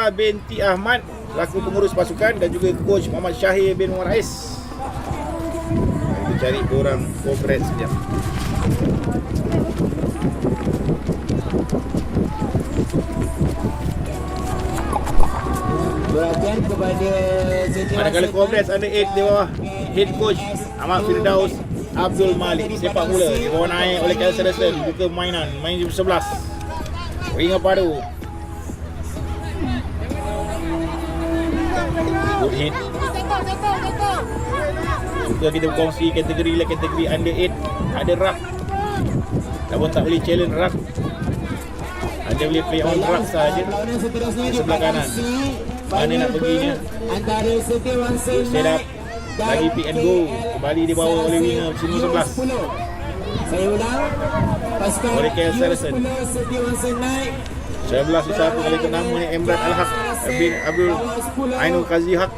Raza binti Ahmad selaku pengurus pasukan dan juga coach Muhammad Syahir bin Muhammad Rais. Kita cari diorang cooperate sekejap. Perhatian kepada Manakala Congress under 8 di bawah head coach Ahmad Firdaus Abdul Malik. Sepak bola dibawa naik oleh KL Saracen. Buka permainan, main jam 11. Ringa padu. Good hit. Suka kita berkongsi kategori lah, kategori under 8. Ada rak. Namun tak boleh challenge rak. Anda boleh play on rak sahaja. Di sebelah kanan. Mana nak perginya? Set up. Lagi pick and go. Kembali dibawa oleh winger sini 11. Saya ulang. Pasukan oleh KL Saracen. 11 disatu kali ke nama ni Emrat Al-Haq bin Abdul Ainul Qazi Haq.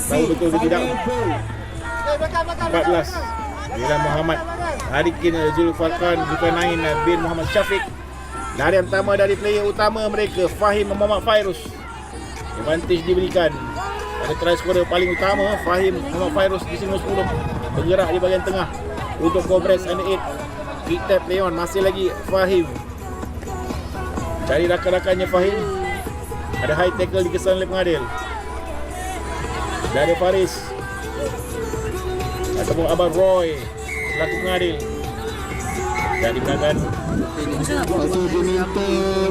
Tahu betul ke tidak? 14 Bila Muhammad Harikin Zulfarkan Zulkarnain bin Muhammad Syafiq. Larian pertama dari player utama mereka, Fahim Muhammad Fairuz. Advantage diberikan pada try scorer paling utama, Fahim Muhammad Fairuz di sini 10. Bergerak di bahagian tengah untuk Congress under 8. Kick tap Leon, masih lagi Fahim. Cari rakan-rakannya Fahim. Ada high tackle dikesan oleh pengadil. Dari Faris ataupun Abang Roy selaku pengadil. Dan dimenangkan.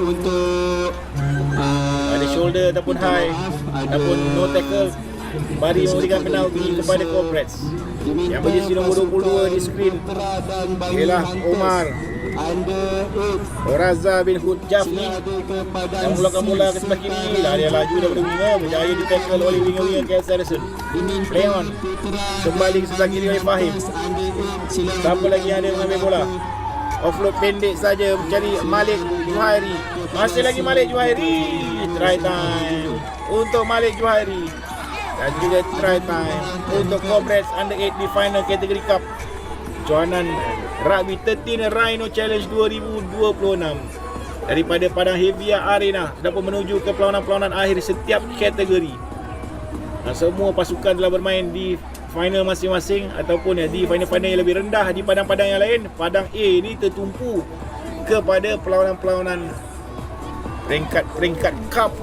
Untuk ada shoulder ataupun high ataupun no tackle. Bari memberikan penalti kepada Congress. Yang berjersey nombor 22 di skrin ialah Omar Raza bin Hud Jafni. Yang mula ke sebelah kiri. Dia laju daripada winger, berjaya di tackle oleh winger-winger KL Saracen. Leon kembali ke sebelah kiri oleh Fahim. Siapa lagi yang ada mengambil bola? Offload pendek saja mencari Malik Juhairi. Masih lagi Malik Juhairi. Try time untuk Malik Juhairi. Dan juga try time untuk Congress under 8 di final kategori cup Johanan Rugby 13 Rhino Challenge 2026 daripada Padang Heavia Arena dapat menuju ke perlawanan-perlawanan akhir setiap kategori. Dan semua pasukan telah bermain di final masing-masing ataupun di final-final yang lebih rendah di padang-padang yang lain. Padang A ni tertumpu kepada perlawanan-perlawanan peringkat cup,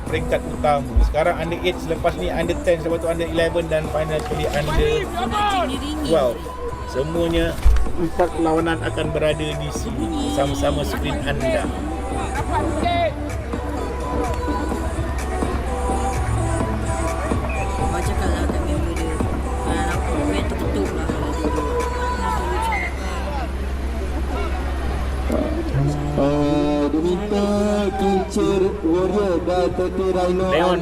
peringkat utama. Sekarang under 8, selepas ni under 10, selepas tu under 11 dan final sekali under 12. Semuanya 4 perlawanan akan berada di sini sama-sama skrin anda. Diminta kincir Warrior dan TT Rhino Leon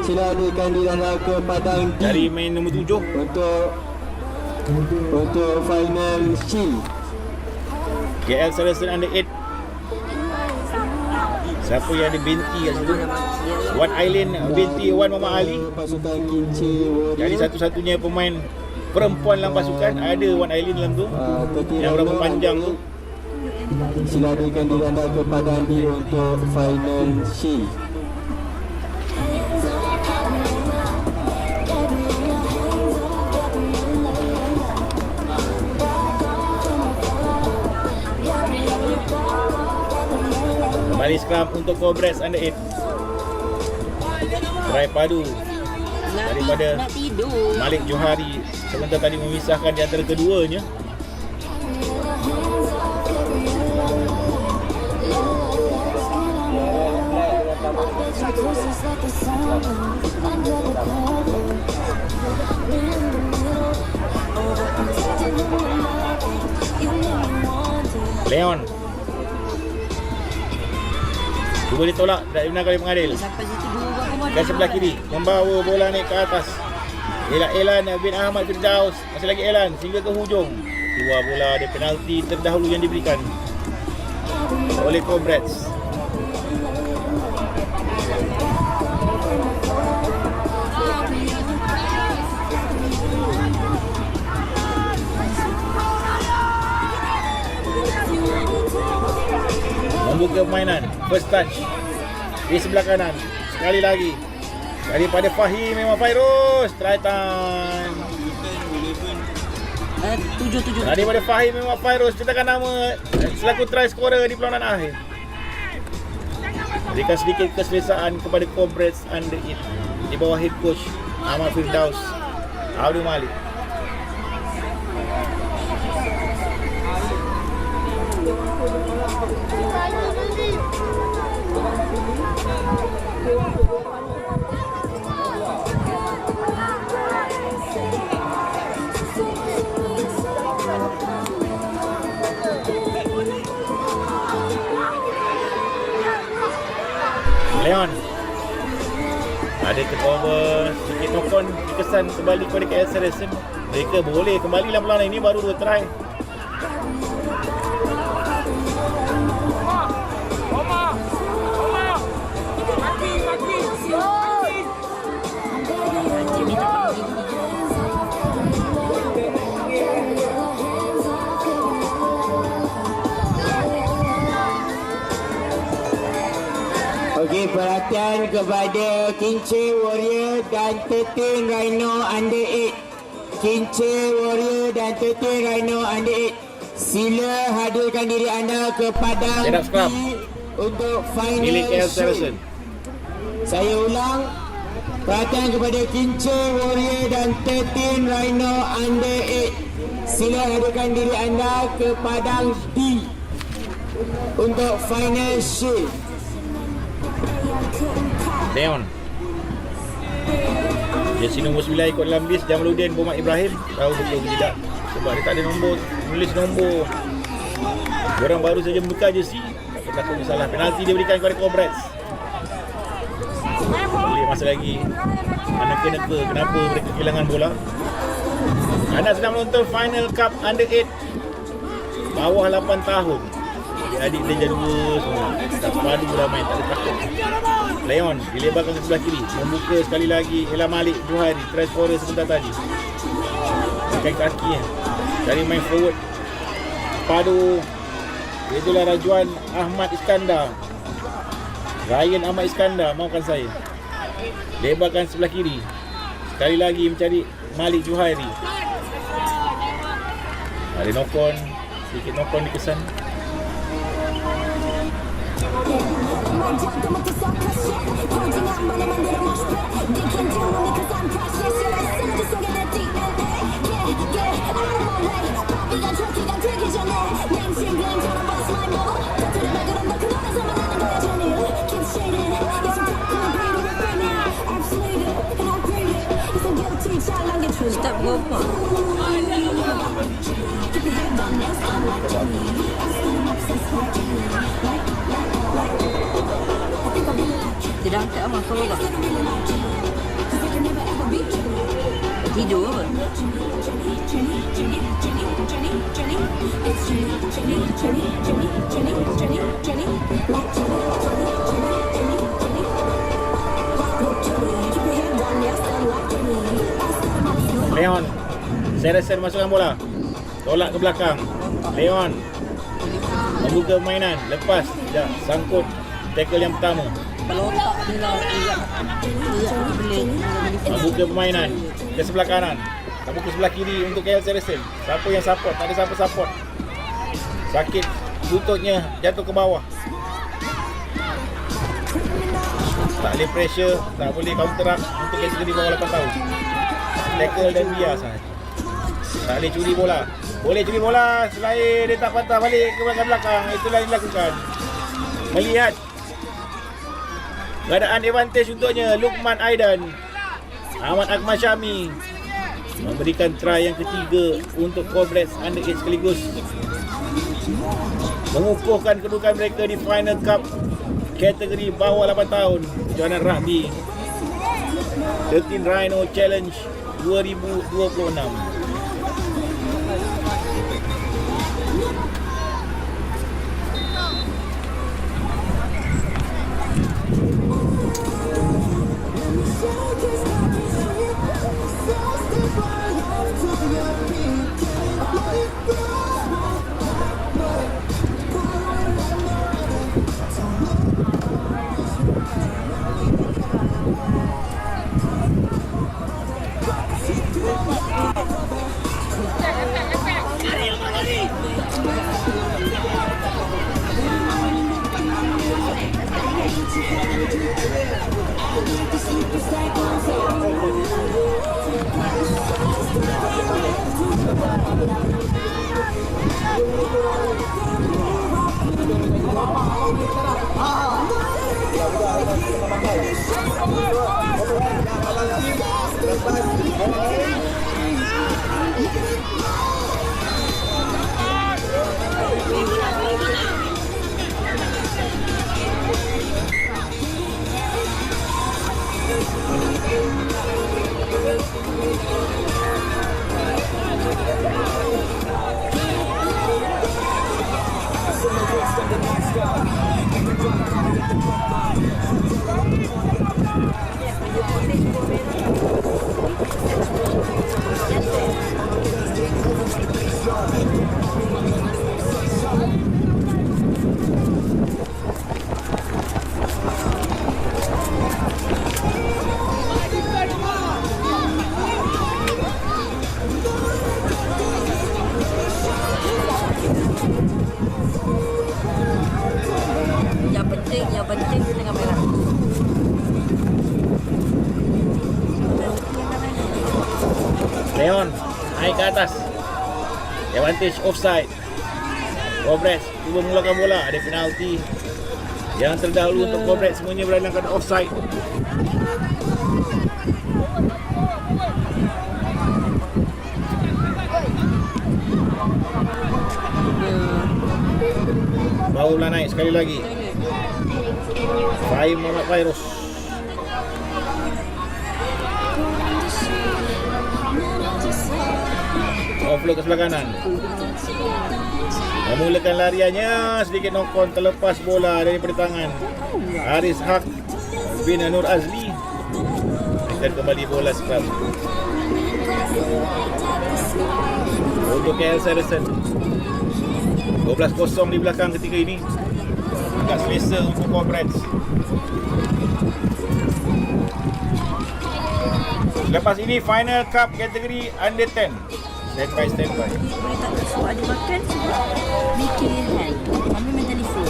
sila adakan di dalam ke Padang D dari main nombor 7 untuk final shield. KL Saracen under 8. Siapa yang ada binti kat situ? Wan Ailin binti Wan Muhammad Ali. Pasukan kincir Warrior. Jadi satu-satunya pemain perempuan dalam pasukan ada Wan Ailin dalam tu. Yang berapa panjang tu. Sila adakan di dalam ke Padang D untuk final shield. Kembali scrum untuk Congress under 8. Try padu daripada Malik Johari. Sebentar tadi memisahkan di antara keduanya. Leon cuba ditolak, tak dibenarkan oleh pengadil. Dan sebelah kiri membawa bola naik ke atas ialah Elan bin Ahmad Firdaus. Masih lagi Elan sehingga ke hujung. Keluar bola, ada penalti terdahulu yang diberikan oleh Congress. Membuka permainan, first touch di sebelah kanan. Sekali lagi daripada Fahim memang Fairuz. Try time. 7. Daripada Fahim memang Fairuz. Cetakan nama selaku try scorer di perlawanan akhir. Berikan sedikit keselesaan kepada Comrades Under 8 di bawah head coach Ahmad Firdaus Abdul Malik. Leon ada tercover sedikit knock-on dikesan kembali kepada KL Saracen. Mereka boleh kembali dalam perlawanan ini, baru 2 try. Okey, perhatian kepada Kinche Warrior dan 13 Rhino Under 8. Kinche Warrior dan 13 Rhino Under 8. Sila hadirkan diri anda ke padang Set up scrum untuk milik KL final Saracen. shoot. Saya ulang. Perhatian kepada Kinche Warrior dan 13 Rhino Under 8. Sila hadirkan diri anda ke padang D untuk final shoot. Leon jersey nombor 9 ikut dalam list Jamaluddin Muhammad Ibrahim. Tahu betul ke tidak? Sebab dia tak ada nombor, tulis nombor. Diorang baru saja membuka jersey. Takut salah. Penalti dia berikan kepada Comrades. Boleh masa lagi. Neka-neka kenapa mereka kehilangan bola. Anda sedang menonton Final Cup Under 8 bawah 8 tahun. Adik dia dua semua. Tak padu dah main, tak ada takut. Leon dilebarkan ke sebelah kiri, membuka sekali lagi Elam Malik Johari, try scorer sebentar tadi. Pakai kaki dari main forward. Padu itulah Rajuan Ahmad Iskandar, Ryan Ahmad Iskandar, maafkan saya. Lebarkan sebelah kiri, sekali lagi mencari Malik Johari. Ada knock-on, sedikit knock-on dikesan. Start berapa? Tidak angkat apa kalau tak tidur apa? Leon Saracen masukkan bola, tolak ke belakang. Leon membuka permainan, lepas sekejap, sangkut tackle yang pertama. Kalau tak dia boleh Membuka permainan ke sebelah kanan, membuka sebelah kiri untuk KL Saracen. Siapa yang support? Tak ada siapa support. Sakit lututnya, jatuh ke bawah. Tak boleh pressure, tak boleh counter up untuk kategori bawah 8 tahun. Tackle dan biar sahaja. Tak boleh curi bola. Boleh curi bola selain dia tak patah balik ke belakang. Itulah yang dilakukan. Melihat keadaan advantage untuknya, Lukman Aidan, Ahmad Akmal Syami memberikan try yang ketiga untuk Comrades Under 8 sekaligus mengukuhkan kedudukan mereka di Final Cup kategori bawah 8 tahun kejohanan rugby 13 Rhino Challenge 2026. Yang penting tengah merah. Leon naik ke atas. Advantage offside. Cobrets cuba mulakan bola, ada penalti. Yang terdahulu untuk Cobrets semuanya berada dalam keadaan offside. Barulah naik sekali lagi. Fahim Muhammad Fairuz. Offload ke sebelah kanan. Memulakan lariannya, sedikit knock-on, terlepas bola daripada tangan Haris Haq bin Nur Azli. Akan kembali bola scrum untuk KL Saracen. 12-0 di belakang ketika ini. Agak selesa untuk Cobrets. Lepas ini final cup kategori under 10. Stand by. Boleh tak suruh ada makan sebab mikir hand. Mami main telefon.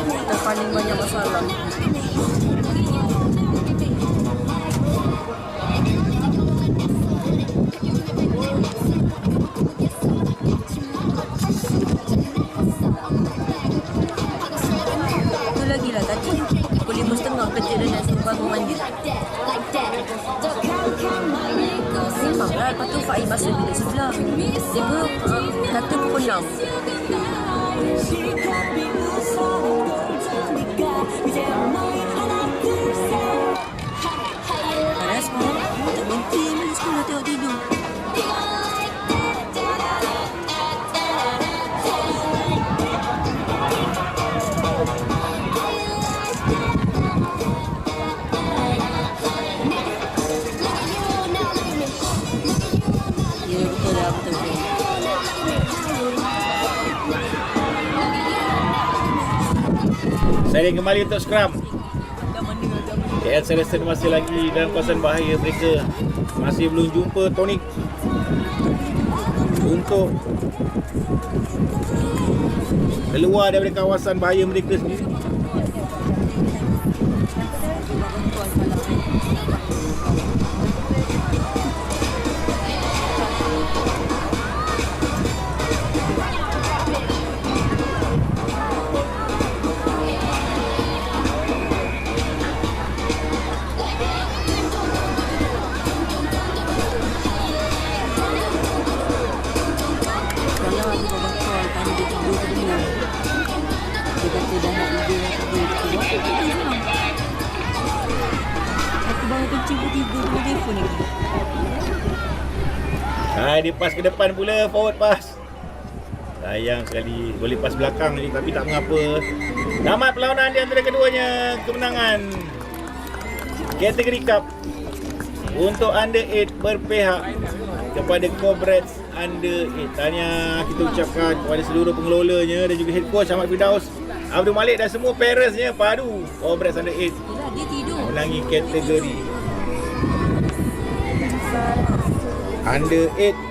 Kita paling banyak masalah. Itu lagi lah tadi. Pukul 5.30 kerja dah nak bangun mandi. Memanglah, lepas tu Faiz masuk bilik sebelah. Dia pun kata pukul 6. Padahal semalam aku tak berhenti main sekolah tengok tidur. Ya betul lah, betul. Sairing kembali untuk scrum. KL Saracen masih lagi dalam kawasan bahaya mereka. Masih belum jumpa Tonic untuk keluar daripada kawasan bahaya mereka sendiri. Dia pas ke depan pula, forward pass. Sayang sekali, boleh pas belakang ni tapi tak mengapa. Tamat perlawanan di antara keduanya. Kemenangan kategori cup untuk under 8 berpihak kepada Cobrets under 8. Tahniah kita ucapkan kepada seluruh pengelolanya dan juga head coach Ahmad Firdaus, Abdul Malik dan semua parentsnya padu Cobrets under 8. Dia tidur. Menangi kategori Under 8